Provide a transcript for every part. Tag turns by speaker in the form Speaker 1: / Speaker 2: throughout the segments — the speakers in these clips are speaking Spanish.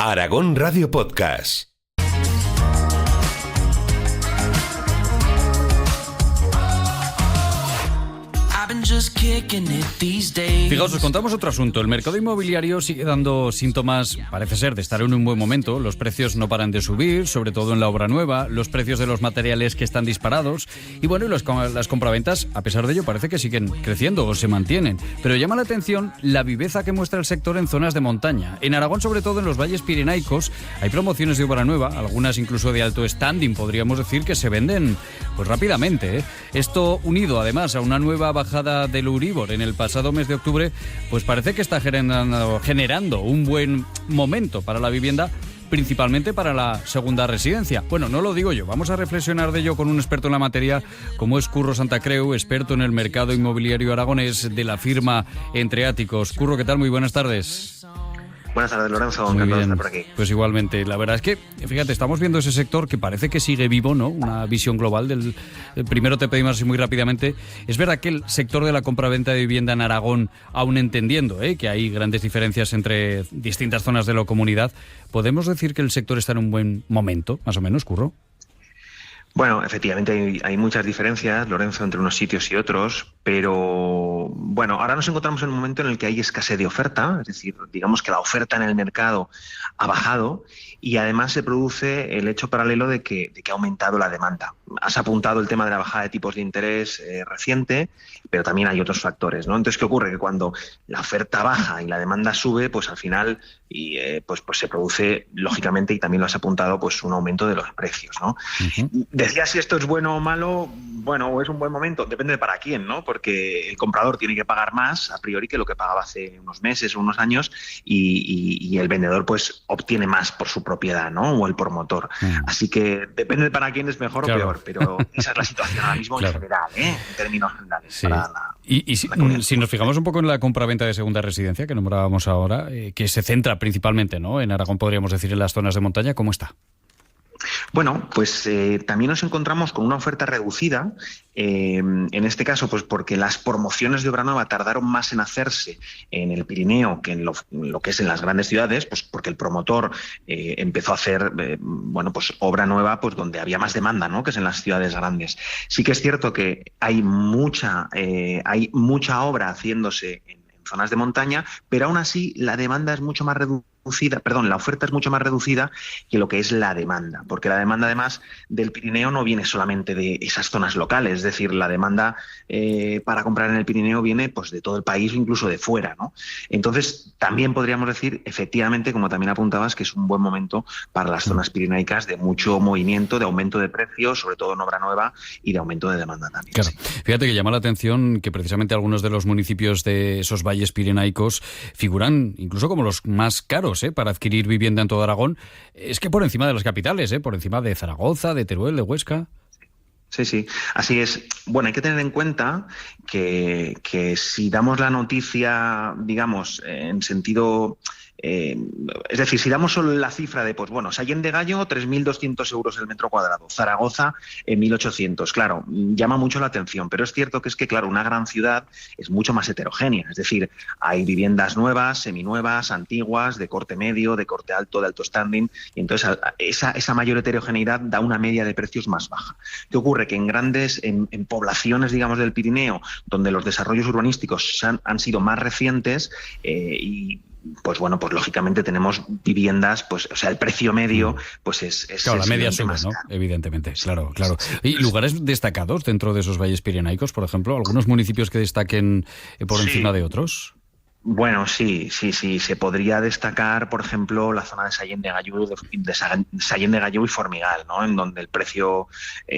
Speaker 1: Aragón Radio Podcast.
Speaker 2: Fijaos, os contamos otro asunto. El mercado inmobiliario sigue dando síntomas, parece ser, de estar en un buen momento. Los precios no paran de subir, sobre todo en la obra nueva, los precios de los materiales que están disparados. Y bueno, las compraventas, a pesar de ello, parece que siguen creciendo o se mantienen. Pero llama la atención la viveza que muestra el sector en zonas de montaña. En Aragón, sobre todo en los valles pirenaicos, hay promociones de obra nueva, algunas incluso de alto standing, podríamos decir, que se venden pues rápidamente, ¿eh? Esto unido además a una nueva bajada del Euribor en el pasado mes de octubre, pues parece que está generando un buen momento para la vivienda, principalmente para la segunda residencia. Bueno, no lo digo yo, vamos a reflexionar de ello con un experto en la materia, como es Curro Santacreu, experto en el mercado inmobiliario aragonés de la firma Entre Áticos. Curro, ¿qué tal? Muy buenas tardes.
Speaker 3: Buenas tardes, Lorenzo. Encantado de estar por aquí.
Speaker 2: Pues igualmente. La verdad es que, fíjate, estamos viendo ese sector que parece que sigue vivo, ¿no? Una visión global del... Primero te pedimos así muy rápidamente. Es verdad que el sector de la compraventa de vivienda en Aragón, aún entendiendo que hay grandes diferencias entre distintas zonas de la comunidad, ¿podemos decir que el sector está en un buen momento, más o menos, Curro?
Speaker 3: Bueno, efectivamente hay muchas diferencias, Lorenzo, entre unos sitios y otros, pero bueno, ahora nos encontramos en un momento en el que hay escasez de oferta, es decir, digamos que la oferta en el mercado ha bajado y además se produce el hecho paralelo de que ha aumentado la demanda. Has apuntado el tema de la bajada de tipos de interés reciente, pero también hay otros factores, ¿no? Entonces, ¿qué ocurre? Que cuando la oferta baja y la demanda sube, pues al final pues se produce, lógicamente, y también lo has apuntado, pues un aumento de los precios, ¿no? Uh-huh. Decía si esto es bueno o malo. Bueno, o es un buen momento, depende de para quién, ¿no? Porque el comprador tiene que pagar más a priori que lo que pagaba hace unos meses o unos años y el vendedor pues obtiene más por su propiedad, ¿no? O el promotor. Así que depende de para quién es mejor o peor, pero esa es la situación ahora mismo en general, en términos generales.
Speaker 2: Sí. Y si nos fijamos un poco en la compraventa de segunda residencia que nombrábamos ahora, que se centra principalmente, ¿no? En Aragón, podríamos decir, en las zonas de montaña, ¿cómo está?
Speaker 3: Bueno, pues también nos encontramos con una oferta reducida, en este caso pues porque las promociones de obra nueva tardaron más en hacerse en el Pirineo que en lo que es en las grandes ciudades, pues porque el promotor empezó a hacer pues obra nueva pues donde había más demanda, ¿no? Que es en las ciudades grandes. Sí que es cierto que hay mucha obra haciéndose en zonas de montaña, pero aún así la demanda es mucho más reducida. La oferta es mucho más reducida que lo que es la demanda, porque la demanda además del Pirineo no viene solamente de esas zonas locales, es decir, la demanda para comprar en el Pirineo viene pues de todo el país o incluso de fuera, ¿no? Entonces también podríamos decir, efectivamente, como también apuntabas, que es un buen momento para las zonas pirenaicas de mucho movimiento, de aumento de precios, sobre todo en obra nueva, y de aumento de demanda también.
Speaker 2: Claro.
Speaker 3: Sí.
Speaker 2: Fíjate que llama la atención que precisamente algunos de los municipios de esos valles pirenaicos figuran incluso como los más caros para adquirir vivienda en todo Aragón. Es que por encima de las capitales, por encima de Zaragoza, de Teruel, de Huesca.
Speaker 3: Sí, así es. Bueno, hay que tener en cuenta que si damos la noticia, digamos, en sentido... es decir, si damos solo la cifra de, pues bueno, Sallén de Gallo, 3.200 euros el metro cuadrado, Zaragoza, 1.800, claro, llama mucho la atención, pero es cierto que claro, una gran ciudad es mucho más heterogénea, es decir, hay viviendas nuevas, seminuevas, antiguas, de corte medio, de corte alto, de alto standing, y entonces esa mayor heterogeneidad da una media de precios más baja. ¿Qué ocurre? Que en poblaciones, digamos, del Pirineo, donde los desarrollos urbanísticos han sido más recientes pues bueno, pues lógicamente tenemos viviendas, pues, o sea, el precio medio, pues es
Speaker 2: claro, la media sube, ¿no? Evidentemente, claro. ¿Y lugares destacados dentro de esos valles pirenaicos, por ejemplo? ¿Algunos municipios que destaquen por encima de otros?
Speaker 3: Bueno, sí. Se podría destacar, por ejemplo, la zona de Sallén de Gallú y Formigal, ¿no? En donde el precio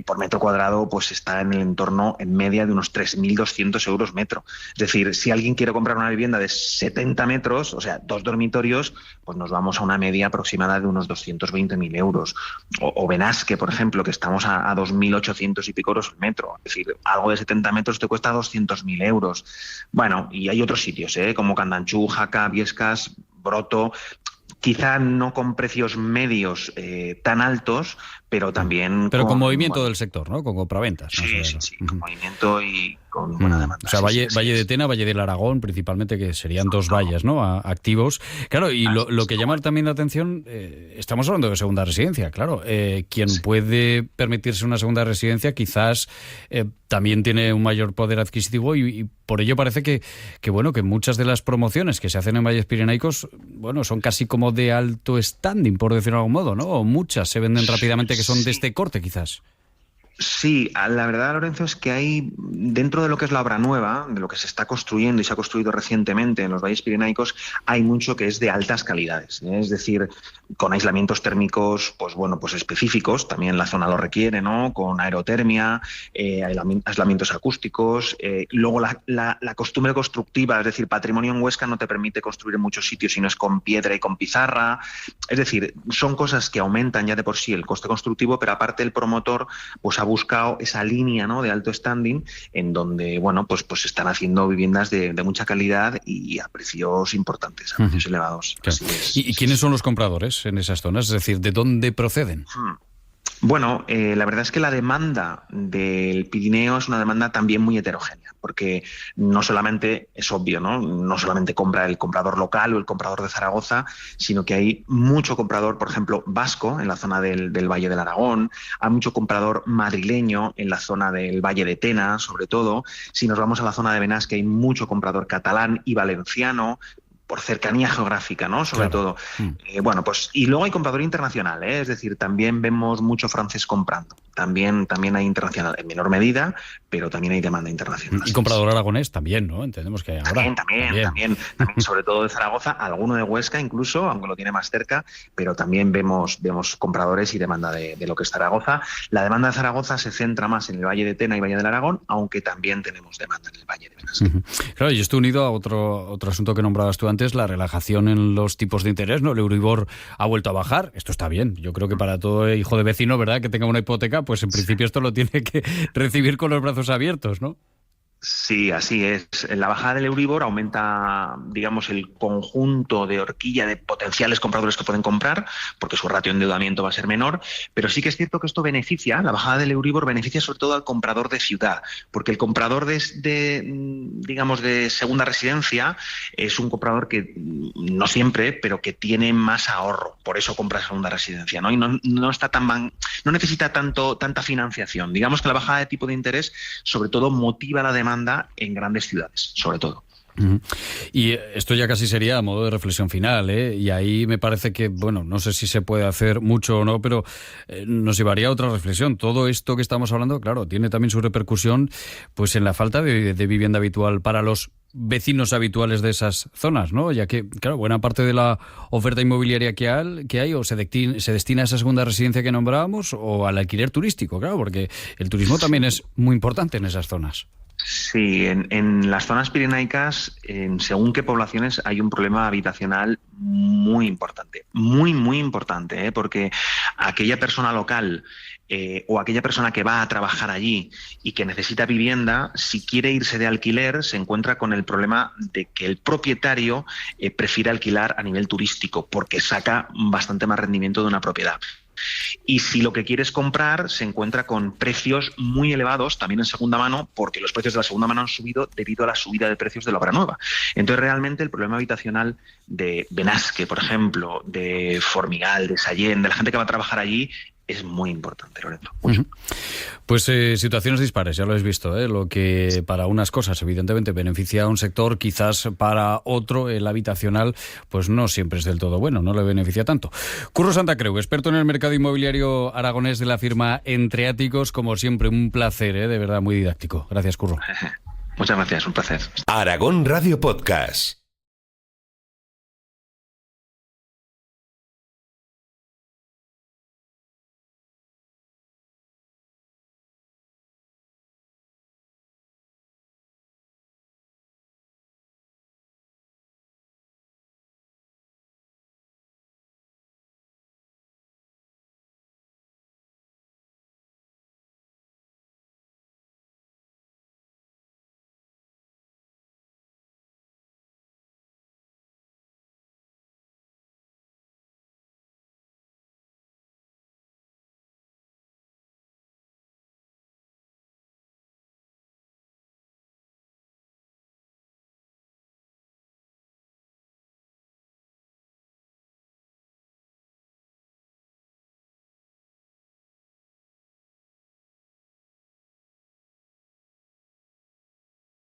Speaker 3: por metro cuadrado pues está en el entorno, en media, de unos 3.200 euros metro. Es decir, si alguien quiere comprar una vivienda de 70 metros, o sea, 2 dormitorios, pues nos vamos a una media aproximada de unos 220.000 euros. O Benasque, por ejemplo, que estamos a 2.800 y pico euros el metro. Es decir, algo de 70 metros te cuesta 200.000 euros. Bueno, y hay otros sitios, como Candanchú, Jaca, Viescas, Broto. quizá no con precios medios tan altos, pero también
Speaker 2: con movimiento del sector, ¿no? Con compraventas.
Speaker 3: Sí, con movimiento y con buena demanda.
Speaker 2: O sea, Valle de Tena, Valle del Aragón, principalmente, que serían dos valles, ¿no? Activos. Claro, y lo que llama también la atención, estamos hablando de segunda residencia, claro. Quien puede permitirse una segunda residencia quizás también tiene un mayor poder adquisitivo y por ello parece que muchas de las promociones que se hacen en valles pirenaicos, son casi como de alto standing, por decirlo de algún modo, ¿no? O muchas se venden rápidamente que son de este corte, quizás.
Speaker 3: Sí, la verdad, Lorenzo, es que hay, dentro de lo que es la obra nueva, de lo que se está construyendo y se ha construido recientemente en los valles pirenaicos, hay mucho que es de altas calidades, ¿eh? Es decir, con aislamientos térmicos, pues específicos, también la zona lo requiere, ¿no? Con aerotermia, aislamientos acústicos, luego la costumbre constructiva, es decir, patrimonio en Huesca no te permite construir en muchos sitios, sino es con piedra y con pizarra, es decir, son cosas que aumentan ya de por sí el coste constructivo, pero aparte el promotor pues ha buscado esa línea, ¿no?, de alto standing en donde, pues están haciendo viviendas de mucha calidad y a precios importantes, a precios elevados.
Speaker 2: Claro.
Speaker 3: Así es.
Speaker 2: ¿Y quiénes son los compradores en esas zonas? Es decir, ¿de dónde proceden?
Speaker 3: Bueno, la verdad es que la demanda del Pirineo es una demanda también muy heterogénea, porque no solamente es obvio, no solamente compra el comprador local o el comprador de Zaragoza, sino que hay mucho comprador, por ejemplo, vasco en la zona del Valle del Aragón, hay mucho comprador madrileño en la zona del Valle de Tena, sobre todo. Si nos vamos a la zona de Benasque, hay mucho comprador catalán y valenciano, por cercanía geográfica, ¿no? Sobre todo. Y luego hay comprador internacional, ¿eh? Es decir, también vemos mucho francés comprando. También hay internacional, en menor medida, pero también hay demanda internacional.
Speaker 2: Y comprador aragonés también, ¿no? Entendemos que hay ahora.
Speaker 3: También, sobre todo de Zaragoza, alguno de Huesca incluso, aunque lo tiene más cerca, pero también vemos compradores y demanda de lo que es Zaragoza. La demanda de Zaragoza se centra más en el Valle de Tena y Valle del Aragón, aunque también tenemos demanda en el Valle de Benasque.
Speaker 2: Claro, y esto unido a otro asunto que nombrabas tú antes, la relajación en los tipos de interés, ¿no? El Euribor ha vuelto a bajar, esto está bien. Yo creo que para todo hijo de vecino, ¿verdad?, que tenga una hipoteca, pues en principio esto lo tiene que recibir con los brazos abiertos, ¿no?
Speaker 3: Sí, así es. La bajada del Euribor aumenta, digamos, el conjunto de horquilla de potenciales compradores que pueden comprar, porque su ratio de endeudamiento va a ser menor, pero sí que es cierto que esto beneficia, la bajada del Euribor beneficia sobre todo al comprador de ciudad, porque el comprador de segunda residencia es un comprador que, no siempre, pero que tiene más ahorro, por eso compra segunda residencia, ¿no? Y no necesita tanta financiación. Digamos que la bajada de tipo de interés sobre todo motiva la demanda en grandes ciudades, sobre todo.
Speaker 2: Y esto ya casi sería a modo de reflexión final, ¿eh? Y ahí me parece que, no sé si se puede hacer mucho o no, pero nos llevaría a otra reflexión. Todo esto que estamos hablando, claro, tiene también su repercusión pues en la falta de vivienda habitual para los vecinos habituales de esas zonas, ¿no? Ya que, claro, buena parte de la oferta inmobiliaria que hay o se destina a esa segunda residencia que nombrábamos o al alquiler turístico, claro, porque el turismo también es muy importante en esas zonas.
Speaker 3: Sí, en las zonas pirenaicas, según qué poblaciones, hay un problema habitacional muy importante, muy importante, porque aquella persona local o aquella persona que va a trabajar allí y que necesita vivienda, si quiere irse de alquiler, se encuentra con el problema de que el propietario prefiere alquilar a nivel turístico porque saca bastante más rendimiento de una propiedad. Y si lo que quieres comprar, se encuentra con precios muy elevados también en segunda mano, porque los precios de la segunda mano han subido debido a la subida de precios de la obra nueva. Entonces realmente el problema habitacional de Benasque, por ejemplo, de Formigal, de Sallent, de la gente que va a trabajar allí, es muy importante, Lorenzo.
Speaker 2: Pues situaciones dispares, ya lo habéis visto, ¿eh? Lo que para unas cosas evidentemente beneficia a un sector, quizás para otro, el habitacional, pues no siempre es del todo bueno, no le beneficia tanto. Curro Santacreu, experto en el mercado inmobiliario aragonés de la firma Entreáticos, como siempre un placer, de verdad muy didáctico. Gracias, Curro.
Speaker 3: Muchas gracias, un placer.
Speaker 1: Aragón Radio Podcast.